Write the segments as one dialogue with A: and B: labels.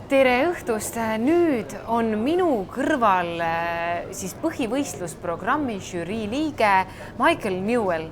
A: Tere õhtust! Nüüd on minu kõrval siis põhivõistlusprogrammi žürii liige Michael Newell.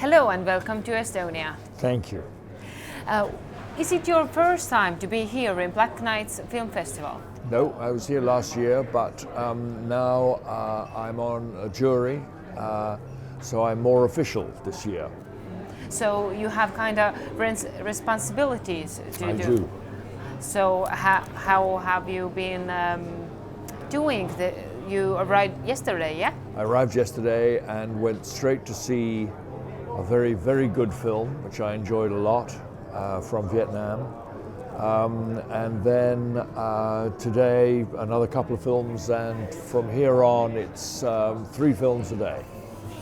A: Hello and welcome to Estonia.
B: Thank you.
A: Is it your first time to be here in Black Nights Film Festival?
B: No, I was here last year, but now I'm on a jury, so I'm more official this year.
A: So you have kind of responsibilities to
B: I do.
A: So how have you been doing? You arrived yesterday, yeah?
B: I arrived yesterday and went straight to see a very, very good film, which I enjoyed a lot, from Vietnam. And then today another couple of films, and from here on it's 3 films a day.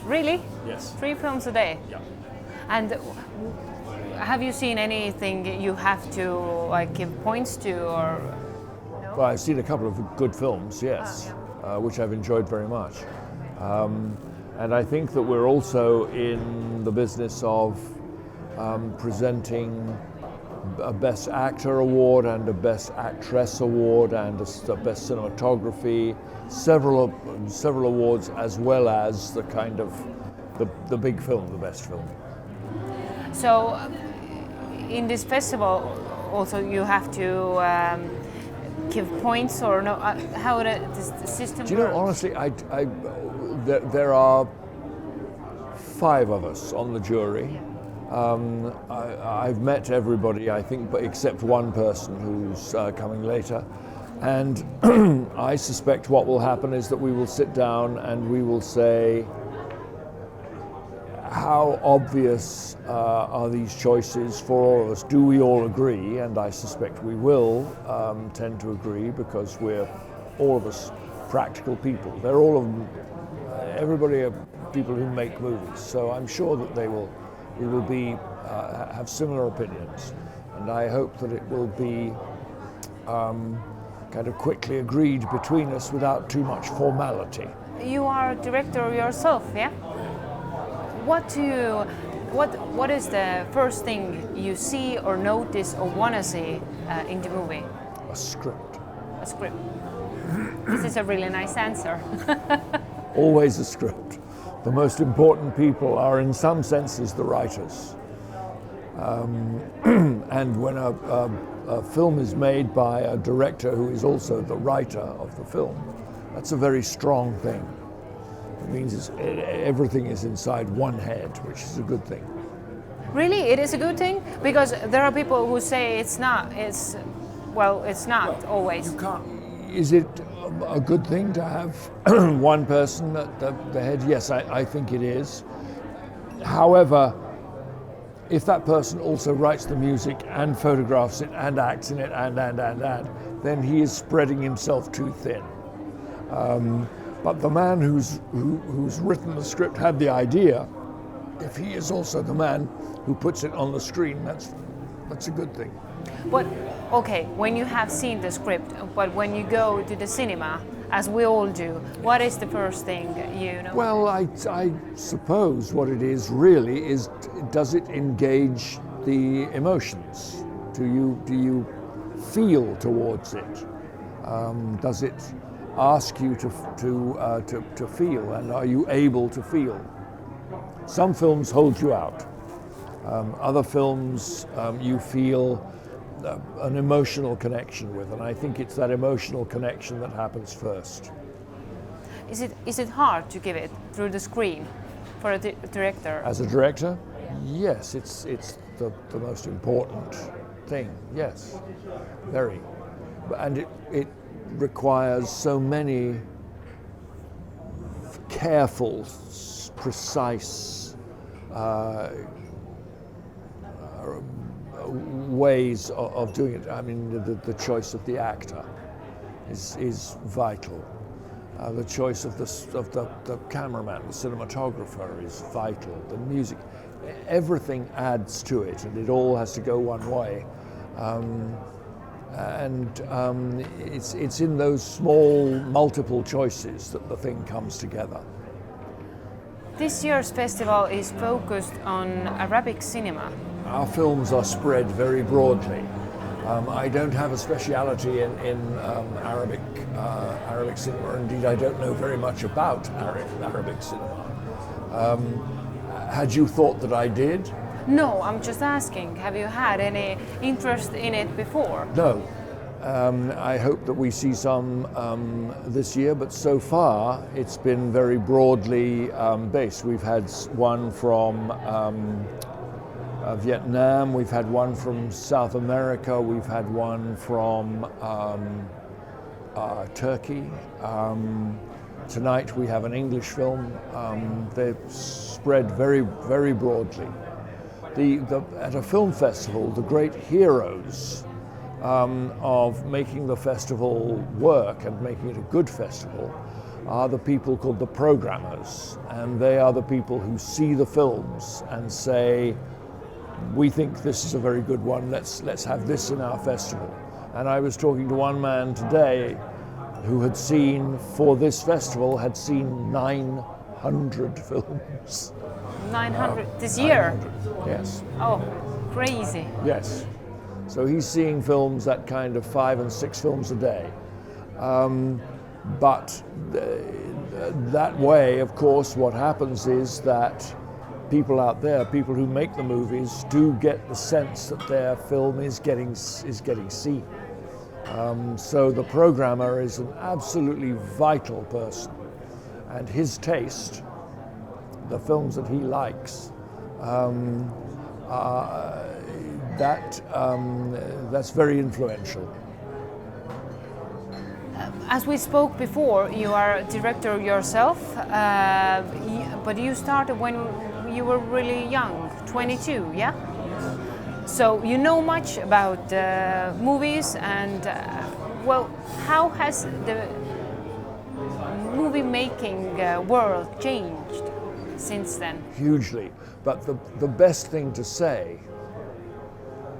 A: Really?
B: Yes.
A: 3 films a day?
B: Yeah.
A: And have you seen anything you have to like give points to, or no?
B: Well, I've seen a couple of good films, yes, which I've enjoyed very much. And I think that we're also in the business of presenting a Best Actor Award and a Best Actress Award and a Best Cinematography, several awards, as well as the kind of the big film, the best film.
A: So in this festival also you have to give points, or no? How does the system
B: Do you know,
A: work?
B: honestly, there are 5 of us on the jury. I've met everybody, I think, but except one person who's coming later. And I suspect what will happen is that we will sit down and we will say, how obvious are these choices for all of us? Do we all agree? And I suspect we will tend to agree, because we're all of us practical people. They're all of them, everybody are people who make movies. So I'm sure that we will be have similar opinions, and I hope that it will be kind of quickly agreed between us without too much formality.
A: You are a director yourself, yeah? What is the first thing you see or notice or want to see in the movie?
B: A script.
A: A script. This is a really nice answer.
B: Always a script. The most important people are, in some senses, the writers. And when a film is made by a director who is also the writer of the film, that's a very strong thing. It means everything is inside one head, which is a good thing.
A: Really? It is a good thing? Because there are people who say it's not. It's not always.
B: You can't. Is it a good thing to have one person at the head? Yes, I think it is. However, if that person also writes the music and photographs it and acts in it and, then he is spreading himself too thin. But the man who's written the script had the idea. If he is also the man who puts it on the screen, that's a good thing.
A: But okay, when you have seen the script, but when you go to the cinema, as we all do, what is the first thing you know?
B: Well, I suppose what it is really is, does it engage the emotions? Do you feel towards it? Does it ask you to feel, and are you able to feel? Some films hold you out. Other films you feel an emotional connection with, and I think it's that emotional connection that happens first.
A: Is it hard to give it through the screen for a director?
B: As a director, yes, it's the most important thing. Yes, very, and it requires so many careful, precise ways of doing it. I mean, the choice of the actor is vital. The choice of the cameraman, the cinematographer, is vital. The music, everything adds to it, and it all has to go one way. It's in those small, multiple choices that the thing comes together.
A: This year's festival is focused on Arabic cinema.
B: Our films are spread very broadly. I don't have a speciality in Arabic cinema. Indeed, I don't know very much about Arabic cinema. Had you thought that I did?
A: No, I'm just asking, have you had any interest in it before?
B: No. I hope that we see some this year, but so far it's been very broadly based. We've had one from Vietnam, we've had one from South America, we've had one from Turkey. Tonight we have an English film. They've spread very, very broadly. At a film festival, the great heroes of making the festival work and making it a good festival are the people called the programmers, and they are the people who see the films and say, we think this is a very good one, let's have this in our festival. And I was talking to one man today who had seen, for this festival, had seen 900 films.
A: 900 this year?
B: 900, yes.
A: Oh, crazy.
B: Yes. So he's seeing films, that kind of 5 and 6 films a day. But that way, of course, what happens is that people out there, people who make the movies, do get the sense that their film is getting seen. So the programmer is an absolutely vital person, and his taste, the films that he likes, that's very influential.
A: As we spoke before, you are a director yourself, but you started when you were really young, 22, yeah? So you know much about movies, and well, how has the movie making world changed since then?
B: Hugely, but the best thing to say,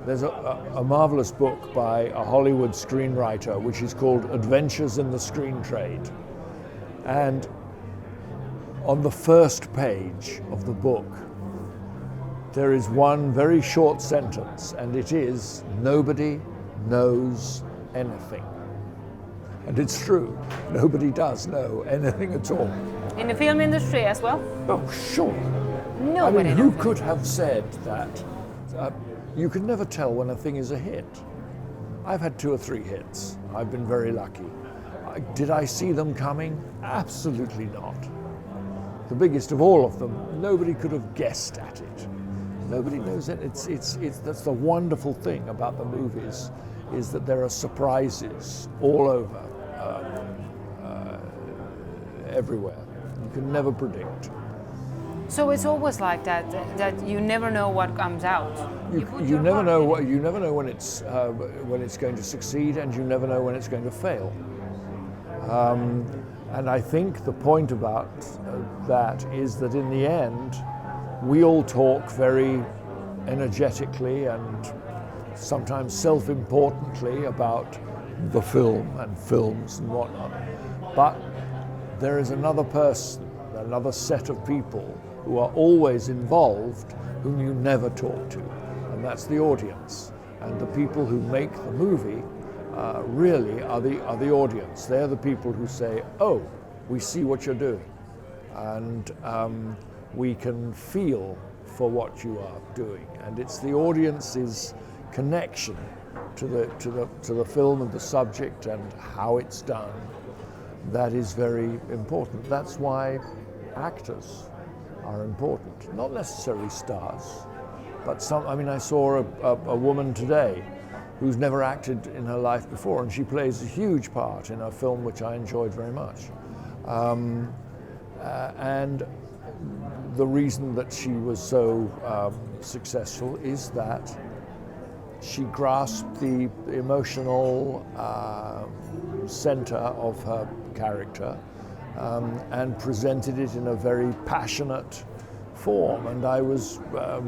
B: there's a marvelous book by a Hollywood screenwriter which is called Adventures in the Screen Trade, and on the first page of the book there is one very short sentence, and it is, nobody knows anything. And it's true, nobody does know anything at all.
A: In the film industry as well?
B: Oh, sure.
A: Nobody
B: I mean, who
A: knows.
B: could have said that? You can never tell when a thing is a hit. I've had 2 or 3 hits. I've been very lucky. Did I see them coming? Absolutely not. The biggest of all of them, nobody could have guessed at it. Nobody knows it. That's the wonderful thing about the movies, is that there are surprises all over, everywhere. You can never predict.
A: So it's always like that you never know what comes out.
B: You never know when it's going to succeed, and you never know when it's going to fail. And I think the point about that is that in the end, we all talk very energetically and sometimes self-importantly about the film and films and whatnot. But there is another person, another set of people who are always involved, whom you never talk to, and that's the audience. And the people who make the movie really are the audience. They're the people who say, oh, we see what you're doing, and we can feel for what you are doing. And it's the audience's connection to the film and the subject and how it's done that is very important. That's why actors are important, not necessarily stars, but some. I mean, I saw a woman today who's never acted in her life before, and she plays a huge part in a film which I enjoyed very much. And the reason that she was so successful is that she grasped the emotional center of her character and presented it in a very passionate form, and I was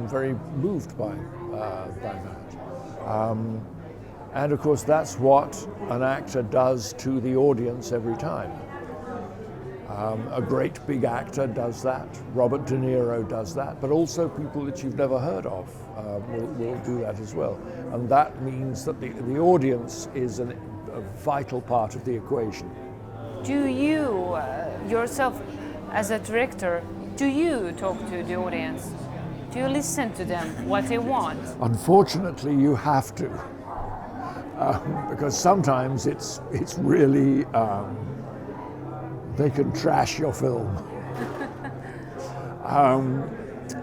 B: very moved by that. And of course, that's what an actor does to the audience every time. A great big actor does that. Robert De Niro does that, but also people that you've never heard of will do that as well. And that means that the audience is a vital part of the equation.
A: Do you yourself, as a director, do you talk to the audience? Do you listen to them, what they want?
B: Unfortunately, you have to, because sometimes it's really they can trash your film,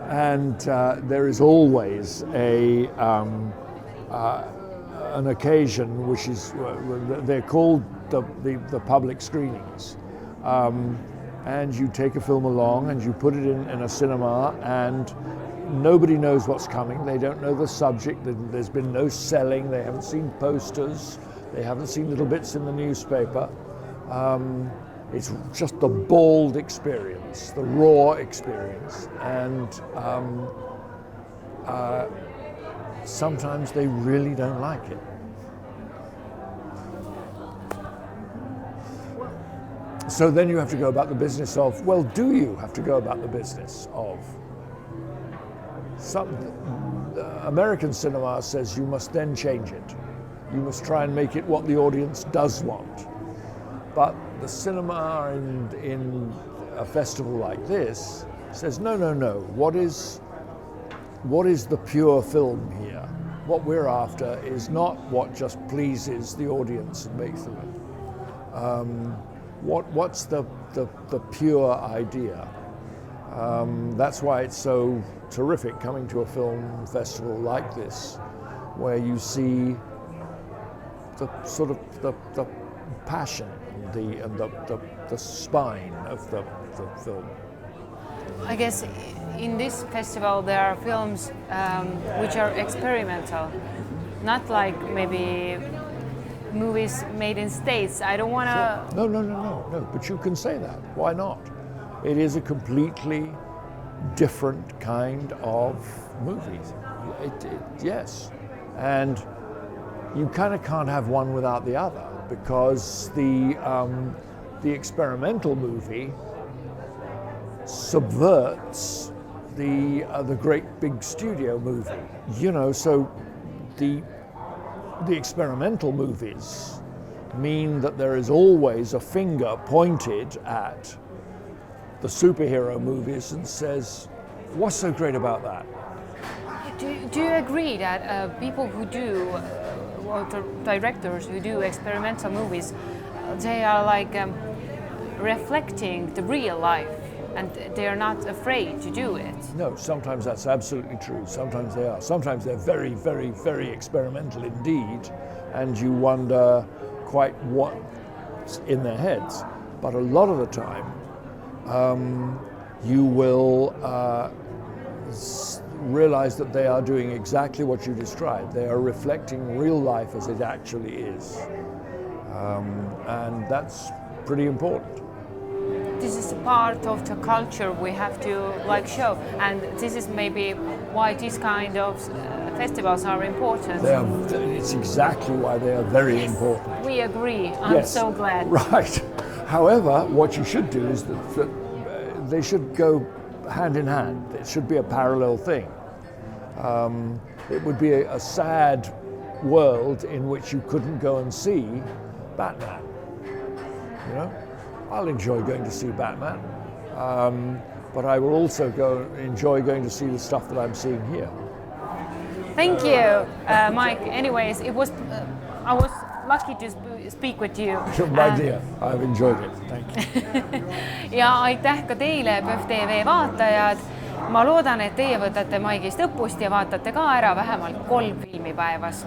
B: and there is always an occasion which is they're called the public screenings. And you take a film along and you put it in a cinema, and nobody knows what's coming. They don't know the subject. There's been no selling. They haven't seen posters. They haven't seen little bits in the newspaper. It's just the bald experience, the raw experience. And sometimes they really don't like it. So then you have to go about the business of, well, do you have to go about the business of? American cinema says you must then change it. You must try and make it what the audience does want. But the cinema in a festival like this says, no. What is the pure film here? What we're after is not what just pleases the audience and makes them. What's the pure idea? That's why it's so terrific coming to a film festival like this, where you see the sort of the passion and the spine of the film.
A: I guess in this festival there are films which are experimental, not like maybe movies made in States. I don't want to...
B: No, but you can say that. Why not? It is a completely different kind of movie. Yes. And you kind of can't have one without the other, because the experimental movie subverts the great big studio movie. You know, so the experimental movies mean that there is always a finger pointed at the superhero movies and says, what's so great about that?
A: Do you agree that people who do, or directors who do experimental movies, they are like reflecting the real life, and they are not afraid to do it?
B: No, sometimes that's absolutely true. Sometimes they are. Sometimes they're very, very, very experimental indeed, and you wonder quite what's in their heads. But a lot of the time, you will realize that they are doing exactly what you described. They are reflecting real life as it actually is. And that's pretty important.
A: This is part of the culture we have to show, and this is maybe why these kind of festivals are important.
B: It's exactly why they are very important.
A: We agree. I'm so glad.
B: Right. However, what you should do is that they should go hand in hand. It should be a parallel thing. It would be a sad world in which you couldn't go and see Batman. You know? I'll enjoy going to see Batman, but I will also enjoy going to see the stuff that I'm seeing here.
A: Thank you, Mike. Anyways, I was lucky to speak with you.
B: My dear, I've enjoyed it. Thank you.
A: Ja aitäh ka teile, PÖFF TV vaatajad. Ma loodan, et teie võtate Maigist õppust ja vaatate ka ära vähemalt 3 filmi päevas.